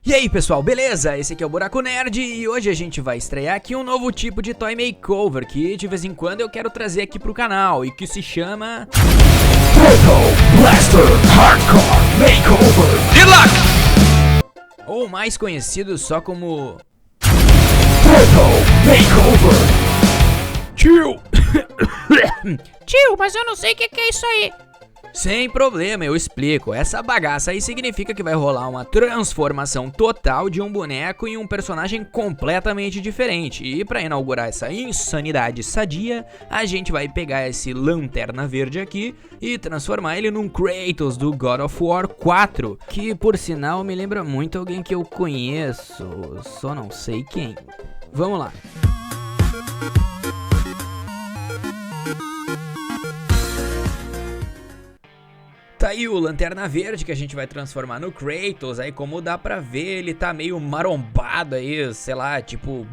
E aí pessoal, beleza? Esse aqui é o Buraco Nerd e hoje a gente vai estrear aqui um novo tipo de Toy Makeover que de vez em quando eu quero trazer aqui pro canal e que se chama... Proto Blaster Hardcore Makeover. Good luck! Ou mais conhecido só como... Proto Makeover. Tio! Tio, mas eu não sei o que é isso aí. Sem problema, eu explico. Essa bagaça aí significa que vai rolar uma transformação total de um boneco em um personagem completamente diferente. E pra inaugurar essa insanidade sadia, a gente vai pegar esse Lanterna Verde aqui e transformar ele num Kratos do God of War 4, que por sinal me lembra muito alguém que eu conheço, só não sei quem. Vamos lá. Tá aí o Lanterna Verde que a gente vai transformar no Kratos. Aí como dá pra ver, ele tá meio marombado aí, sei lá, tipo...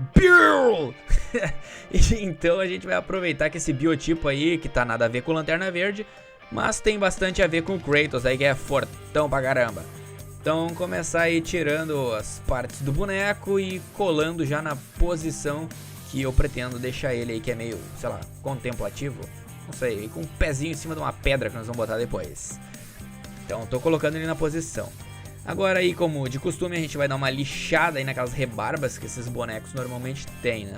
Então a gente vai aproveitar que esse biotipo aí, que tá nada a ver com o Lanterna Verde, mas tem bastante a ver com o Kratos aí, que é fortão pra caramba. Então vamos começar aí tirando as partes do boneco e colando já na posição que eu pretendo deixar ele aí, que é meio, sei lá, contemplativo. Não sei, com um pezinho em cima de uma pedra que nós vamos botar depois. Então tô colocando ele na posição. Agora aí, como de costume, a gente vai dar uma lixada aí naquelas rebarbas que esses bonecos normalmente têm, né?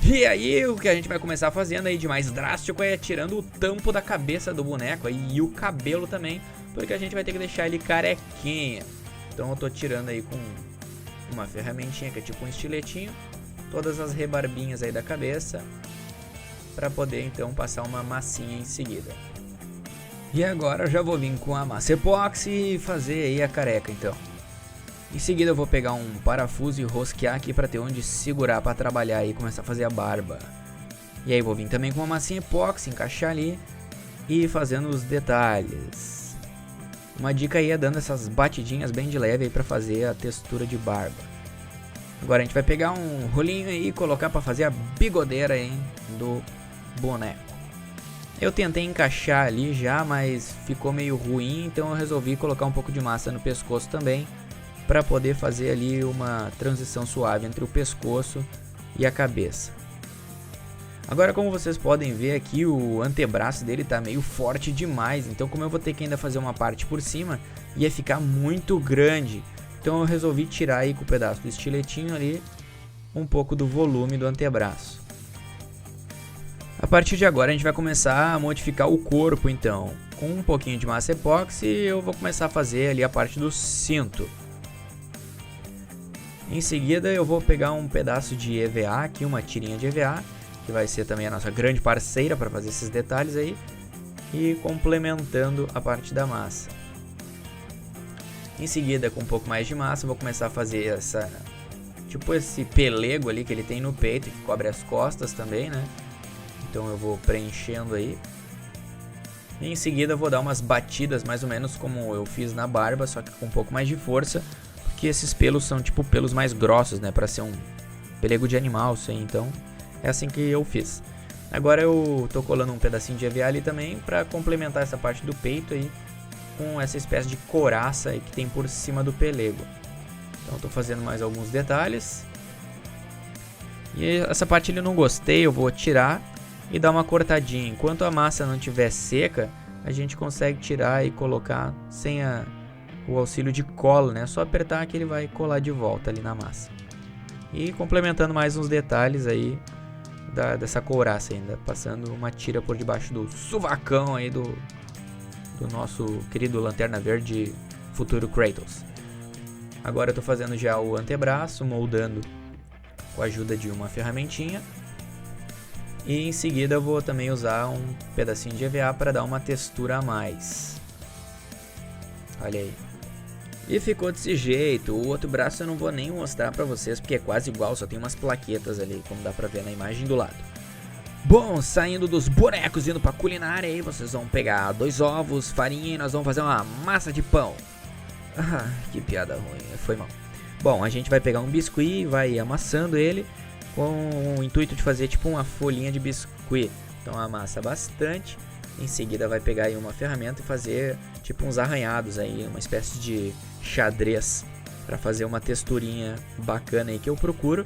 E aí o que a gente vai começar fazendo aí de mais drástico é tirando o tampo da cabeça do boneco aí, e o cabelo também, porque a gente vai ter que deixar ele carequinha. Então eu tô tirando aí com uma ferramentinha que é tipo um estiletinho todas as rebarbinhas aí da cabeça, para poder então passar uma massinha em seguida. E agora eu já vou vir com a massa epóxi e fazer aí a careca então. Em seguida eu vou pegar um parafuso e rosquear aqui para ter onde segurar para trabalhar e começar a fazer a barba. E aí vou vir também com uma massinha epóxi, encaixar ali e fazendo os detalhes. Uma dica aí é dando essas batidinhas bem de leve aí para fazer a textura de barba. Agora a gente vai pegar um rolinho aí e colocar para fazer a bigodeira aí do boneco. Eu tentei encaixar ali já, mas ficou meio ruim, então eu resolvi colocar um pouco de massa no pescoço também, para poder fazer ali uma transição suave entre o pescoço e a cabeça. Agora, como vocês podem ver aqui, o antebraço dele tá meio forte demais, então como eu vou ter que ainda fazer uma parte por cima, ia ficar muito grande. Então eu resolvi tirar aí com o pedaço do estiletinho ali um pouco do volume do antebraço. A partir de agora a gente vai começar a modificar o corpo então. Com um pouquinho de massa epóxi eu vou começar a fazer ali a parte do cinto. Em seguida eu vou pegar um pedaço de EVA aqui, uma tirinha de EVA, que vai ser também a nossa grande parceira para fazer esses detalhes aí, e complementando a parte da massa. Em seguida, com um pouco mais de massa, eu vou começar a fazer essa, tipo esse pelego ali que ele tem no peito, que cobre as costas também, né? Então eu vou preenchendo aí. E em seguida eu vou dar umas batidas mais ou menos como eu fiz na barba, só que com um pouco mais de força, porque esses pelos são tipo pelos mais grossos, né, para ser um pelego de animal, isso aí, então é assim que eu fiz. Agora eu tô colando um pedacinho de EVA ali também para complementar essa parte do peito aí com essa espécie de couraça aí que tem por cima do pelego. Então eu tô fazendo mais alguns detalhes. E essa parte eu não gostei, eu vou tirar e dar uma cortadinha. Enquanto a massa não estiver seca, a gente consegue tirar e colocar sem o auxílio de cola, né? Só apertar que ele vai colar de volta ali na massa. E complementando mais uns detalhes aí dessa couraça ainda, passando uma tira por debaixo do sovacão aí do nosso querido Lanterna Verde futuro Kratos. Agora eu tô fazendo já o antebraço, moldando com a ajuda de uma ferramentinha. E em seguida eu vou também usar um pedacinho de EVA para dar uma textura a mais. Olha aí. E ficou desse jeito. O outro braço eu não vou nem mostrar para vocês porque é quase igual, só tem umas plaquetas ali, como dá para ver na imagem do lado. Bom, saindo dos bonecos, indo para culinária aí, vocês vão pegar 2 ovos, farinha e nós vamos fazer uma massa de pão. Ah, que piada ruim, foi mal. Bom, a gente vai pegar um biscuit e vai amassando ele com o intuito de fazer tipo uma folhinha de biscuit. Então amassa bastante. Em seguida vai pegar aí uma ferramenta e fazer tipo uns arranhados aí, uma espécie de xadrez para fazer uma texturinha bacana aí que eu procuro,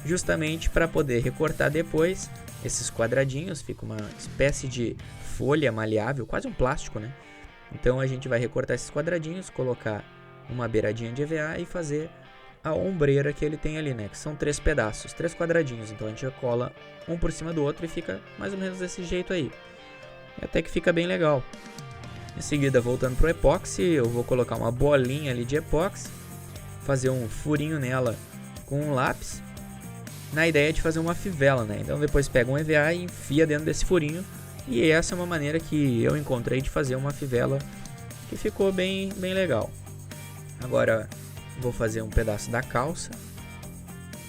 justamente para poder recortar depois esses quadradinhos. Fica uma espécie de folha maleável, quase um plástico, né? Então a gente vai recortar esses quadradinhos, colocar uma beiradinha de EVA e fazer a ombreira que ele tem ali, né? Que são 3 pedaços, 3 quadradinhos. Então a gente cola um por cima do outro e fica mais ou menos desse jeito aí. E até que fica bem legal. Em seguida, voltando pro epóxi, eu vou colocar uma bolinha ali de epóxi, fazer um furinho nela com um lápis, na ideia de fazer uma fivela, né? Então depois pega um EVA e enfia dentro desse furinho. E essa é uma maneira que eu encontrei de fazer uma fivela que ficou bem legal. Agora vou fazer um pedaço da calça,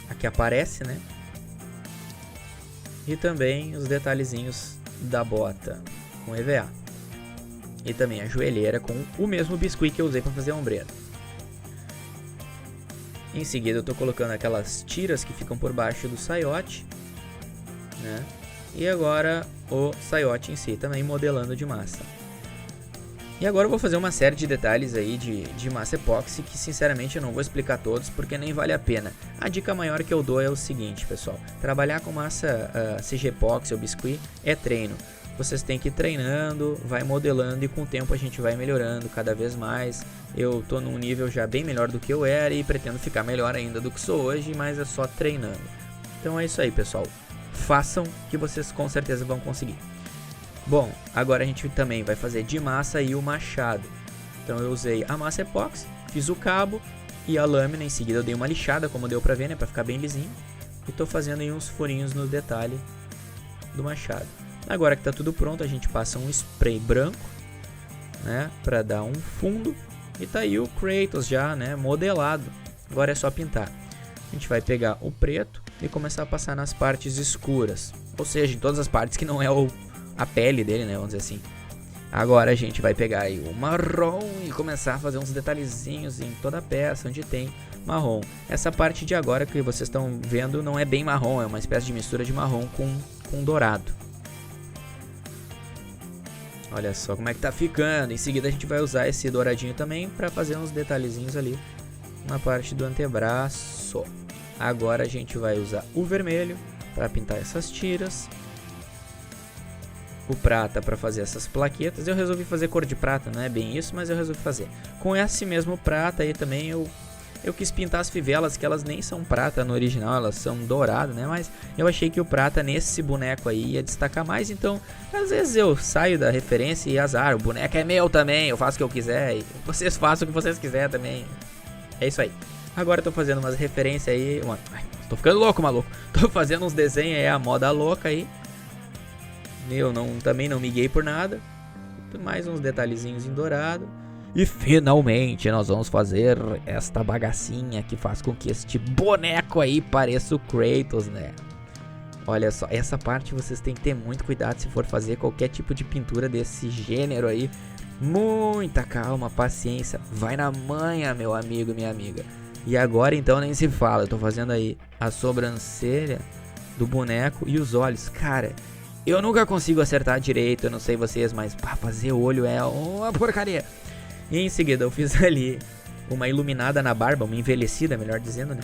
aqui aparece, né? E também os detalhezinhos da bota com EVA. E também a joelheira com o mesmo biscuit que eu usei para fazer a ombreira. Em seguida eu estou colocando aquelas tiras que ficam por baixo do saiote, né? E agora o saiote em si, também modelando de massa. E agora eu vou fazer uma série de detalhes aí de massa epóxi que sinceramente eu não vou explicar todos porque nem vale a pena. A dica maior que eu dou é o seguinte, pessoal: trabalhar com massa CG epóxi ou biscuit é treino. Vocês têm que ir treinando, vai modelando e com o tempo a gente vai melhorando cada vez mais. Eu tô num nível já bem melhor do que eu era e pretendo ficar melhor ainda do que sou hoje, mas é só treinando. Então é isso aí, pessoal. Façam que vocês com certeza vão conseguir. Bom, agora a gente também vai fazer de massa e o machado. Então eu usei a massa epóxi, fiz o cabo e a lâmina. Em seguida eu dei uma lixada, como deu pra ver, né, pra ficar bem lisinho. E tô fazendo aí uns furinhos no detalhe do machado. Agora que tá tudo pronto, a gente passa um spray branco, né, pra dar um fundo. E tá aí o Kratos já, né, modelado. Agora é só pintar. A gente vai pegar o preto e começar a passar nas partes escuras. Ou seja, em todas as partes que não é a pele dele, né, vamos dizer assim. Agora a gente vai pegar aí o marrom e começar a fazer uns detalhezinhos em toda a peça onde tem marrom. Essa parte de agora que vocês estão vendo não é bem marrom, é uma espécie de mistura de marrom com dourado. Olha só como é que tá ficando. Em seguida a gente vai usar esse douradinho também para fazer uns detalhezinhos ali na parte do antebraço. Agora a gente vai usar o vermelho para pintar essas tiras, o prata para fazer essas plaquetas. Eu resolvi fazer cor de prata, não é bem isso, mas eu resolvi fazer. Com esse mesmo prata aí também eu quis pintar as fivelas, que elas nem são prata no original, elas são douradas, né? Mas eu achei que o prata nesse boneco aí ia destacar mais, então às vezes eu saio da referência e azar, o boneco é meu também, eu faço o que eu quiser e vocês façam o que vocês quiserem também. É isso aí. Agora eu tô fazendo umas referências aí, mano. Ai, tô ficando louco, maluco. Tô fazendo uns desenhos aí, a moda louca aí. Eu também não miguei por nada. Mais uns detalhezinhos em dourado. E finalmente nós vamos fazer esta bagacinha que faz com que este boneco aí pareça o Kratos, né? Olha só, essa parte vocês têm que ter muito cuidado se for fazer qualquer tipo de pintura desse gênero aí. Muita calma, paciência. Vai na manha, meu amigo, minha amiga. E agora então nem se fala. Eu tô fazendo aí a sobrancelha do boneco e os olhos. Cara, eu nunca consigo acertar direito, eu não sei vocês, mas fazer olho é uma porcaria. E em seguida eu fiz ali uma iluminada na barba, uma envelhecida, melhor dizendo, né?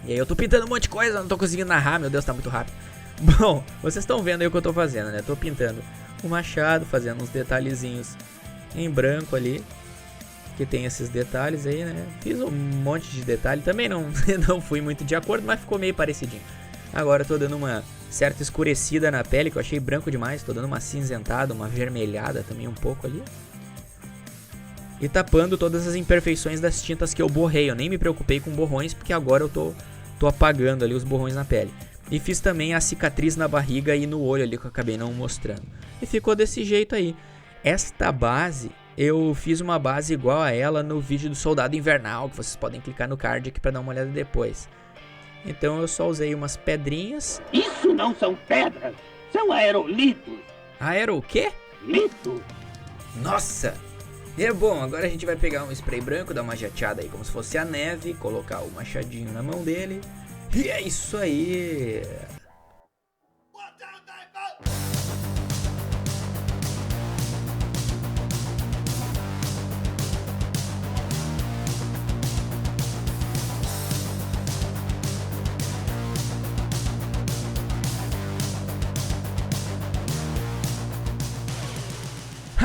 E aí eu tô pintando um monte de coisa, não tô conseguindo narrar, meu Deus, tá muito rápido. Bom, vocês estão vendo aí o que eu tô fazendo, né? Tô pintando o machado, fazendo uns detalhezinhos em branco ali, que tem esses detalhes aí, né? Fiz um monte de detalhe, também não fui muito de acordo, mas ficou meio parecidinho. Agora eu tô dando uma certa escurecida na pele, que eu achei branco demais. Tô dando uma cinzentada, uma vermelhada também um pouco ali. E tapando todas as imperfeições das tintas que eu borrei. Eu nem me preocupei com borrões, porque agora eu tô apagando ali os borrões na pele. E fiz também a cicatriz na barriga e no olho ali, que eu acabei não mostrando. E ficou desse jeito aí. Esta base, eu fiz uma base igual a ela no vídeo do Soldado Invernal, que vocês podem clicar no card aqui pra dar uma olhada depois. Então eu só usei umas pedrinhas. Isso não são pedras, são aerolitos. Aero o quê? Lito. Nossa! É bom, agora a gente vai pegar um spray branco, dar uma jateada aí como se fosse a neve, colocar o machadinho na mão dele. E é isso aí!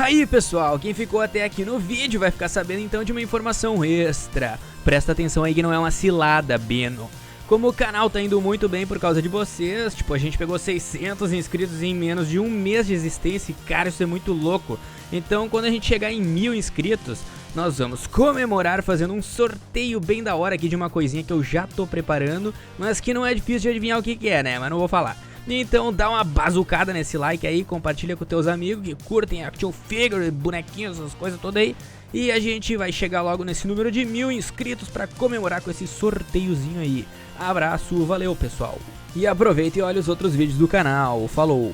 Aí pessoal, quem ficou até aqui no vídeo vai ficar sabendo então de uma informação extra. Presta atenção aí que não é uma cilada, Beno. Como o canal tá indo muito bem por causa de vocês, tipo, a gente pegou 600 inscritos em menos de um mês de existência e cara, isso é muito louco. Então quando a gente chegar em 1000 inscritos, nós vamos comemorar fazendo um sorteio bem da hora aqui de uma coisinha que eu já tô preparando, mas que não é difícil de adivinhar o que é, né, mas não vou falar. Então dá uma bazucada nesse like aí, compartilha com teus amigos que curtem action figure, bonequinhos, essas coisas todas aí. E a gente vai chegar logo nesse número de 1000 inscritos pra comemorar com esse sorteiozinho aí. Abraço, valeu pessoal. E aproveita e olha os outros vídeos do canal. Falou!